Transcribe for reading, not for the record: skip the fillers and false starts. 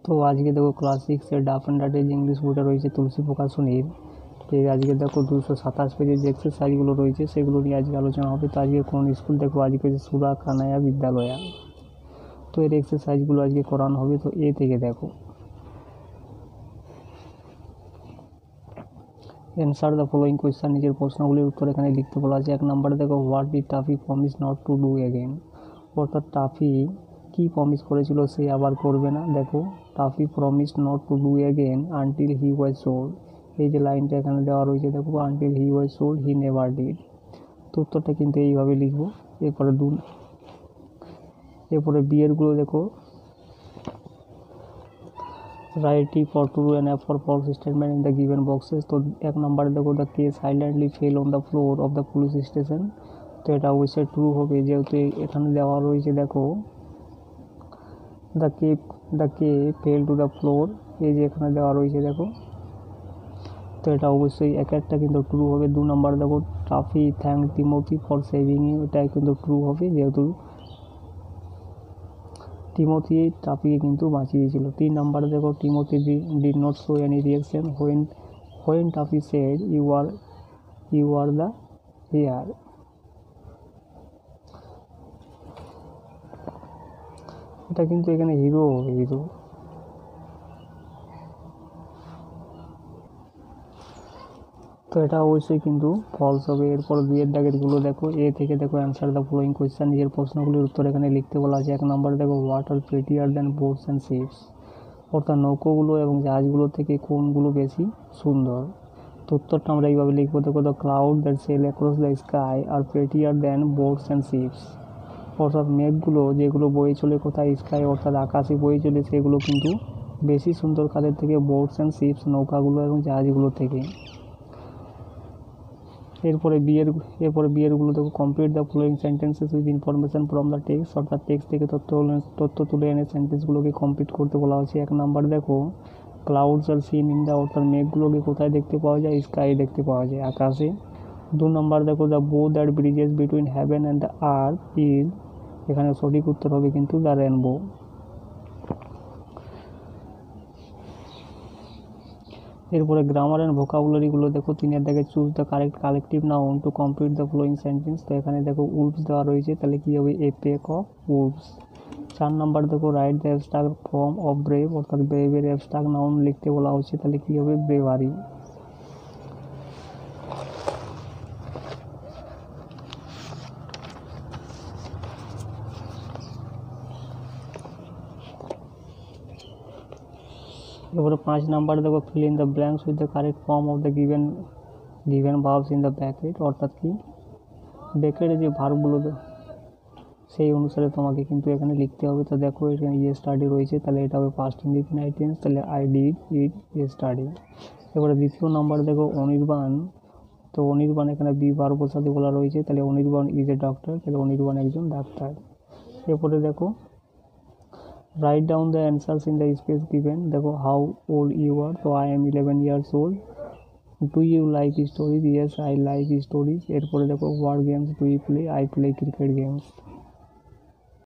তো আজকে দেখো ক্লাস 6-এর ডাফ অ্যান্ড ডাটের যে ইংলিশ বইটা রয়েছে তুলসী প্রকাশনীর, তো আজকে দেখো 227 পেজের যে এক্সারসাইজগুলো রয়েছে সেগুলো নিয়ে আজকে আলোচনা হবে। তো আজকে কোন স্কুল দেখো, আজকে হচ্ছে সুরা কানায়া বিদ্যালয়া। তো এর এক্সারসাইজগুলো আজকে করানো হবে। তো এ থেকে দেখো, অ্যান্সার দ্য ফলোয়িং কোয়েশ্চেন, নিজের প্রশ্নগুলির উত্তর এখানে লিখতে বলা আছে। 1 নম্বরে দেখো, what did Toffee promise not to do again, অর্থাৎ টাফি কি প্রমিস করেছিল সে আবার করবে না। দেখো, Toffee promise not to do again until he was sold, এই যে লাইনটা এখানে দেওয়া রয়েছে দেখো, until he was sold he never did. তো উত্তরটা কিন্তু এইভাবে লিখবো। এরপরে বিয়েরগুলো দেখো, write T for true and F for false statement in the given boxes. তো 1 নম্বরে দেখো, the case silently fail on the floor of the police station. তো এটা অবশ্যই ট্রু হবে, যেহেতু এখানে দেওয়া রয়েছে দেখো, the K fail to the floor, এই যে এখানে দেওয়া রয়েছে দেখো, তো এটা অবশ্যই একটা কিন্তু ট্রু হবে। 2 নম্বর দেখো, Toffee thank Timothy for saving you, এটা কিন্তু ট্রু হবে, যেহেতু টিমোথি টাফিকে কিন্তু বাঁচিয়েছিল। 3 নম্বরে দেখো, Timothy did not show any reaction when Toffee said you are the hero, এটা কিন্তু এখানে হিরো হবে, হিরো। তো এটা অবশ্যই কিন্তু ফলস হবে। এরপর দুইয়ের দাগেরগুলো দেখো, এ থেকে দেখো, অ্যান্সার দ্য ফলোয়িং কোয়েশ্চেন, নিজের প্রশ্নগুলির উত্তর এখানে লিখতে বলা আছে। 1 নম্বরে দেখো, what are prettier than boats and ships, অর্থাৎ নৌকোগুলো এবং জাহাজগুলো থেকে কোনগুলো বেশি সুন্দর। তো উত্তরটা আমরা এইভাবে লিখবো। দেখো, the cloud that sail across the sky are prettier than boats and ships, অর্থাৎ মেঘগুলো যেগুলো বয়ে চলে কোথায়, স্কাই অর্থাৎ আকাশে বয়ে চলে, সেগুলো কিন্তু বেশি সুন্দর কাদের থেকে, বোটস অ্যান্ড শিপস নৌকাগুলো এবং জাহাজগুলো থেকে। এরপরে বিয়েরগুলো দেখো, complete the following sentences with information from the text, অর্থাৎ টেক্সট থেকে তথ্য তুলে এনে সেন্টেন্সগুলোকে কমপ্লিট করতে বলা হচ্ছে। 1 নাম্বার দেখো, clouds are seen in the, অর্থাৎ মেঘগুলোকে কোথায় দেখতে পাওয়া যায়, স্কাই দেখতে পাওয়া যায়, আকাশে। 2 নম্বর দেখো, দ্য বো that Bridges between heaven and the earth is, এখানে সঠিক উত্তর হবে কিন্তু দ্য রেনবো। এরপরে গ্রামার অ্যান্ড ভোকাবুলারিগুলো দেখো, 3 দেখে, choose the correct collective noun to complete the following sentence. তো এখানে দেখো উলফস দেওয়া রয়েছে, তাহলে কী হবে, এ পেক অফ উলফস। 4 নাম্বার দেখো, write the abstract form of brave, অর্থাৎ ব্রেভের অ্যাবস্ট্রাক্ট নাউন লিখতে বলা হচ্ছে, তাহলে কী হবে, ব্রেভারি। এরপরে 5 নাম্বার দেখো, fill in the blanks with the correct form of the given verbs in the bracket, অর্থাৎ কি, ব্র্যাকেটে যে ভার্বগুলো সেই অনুসারে তোমাকে কিন্তু এখানে লিখতে হবে। তো দেখো, এখানে স্টাডি রয়েছে, তাহলে এটা হবে পাস্ট ইনডিফিনাইট টেন্স, তাহলে আই ডিড ইট স্টাডি। এবারে 2য় নাম্বার দেখো, অনির্বাণ। তো অনির্বাণ এখানে বি ভার্বের সাথে বলা রয়েছে, তাহলে অনির্বাণ ইজ এ ডক্টর, তাহলে অনির্বাণ একজন ডাক্তার। এরপরে দেখো, write down the answers in the space given. দেখো, হাউ ওল্ড ইউ আর, তো I am 11 years old। Do you like stories, yes I like stories. এরপরে দেখো, what games do you play, I play cricket games.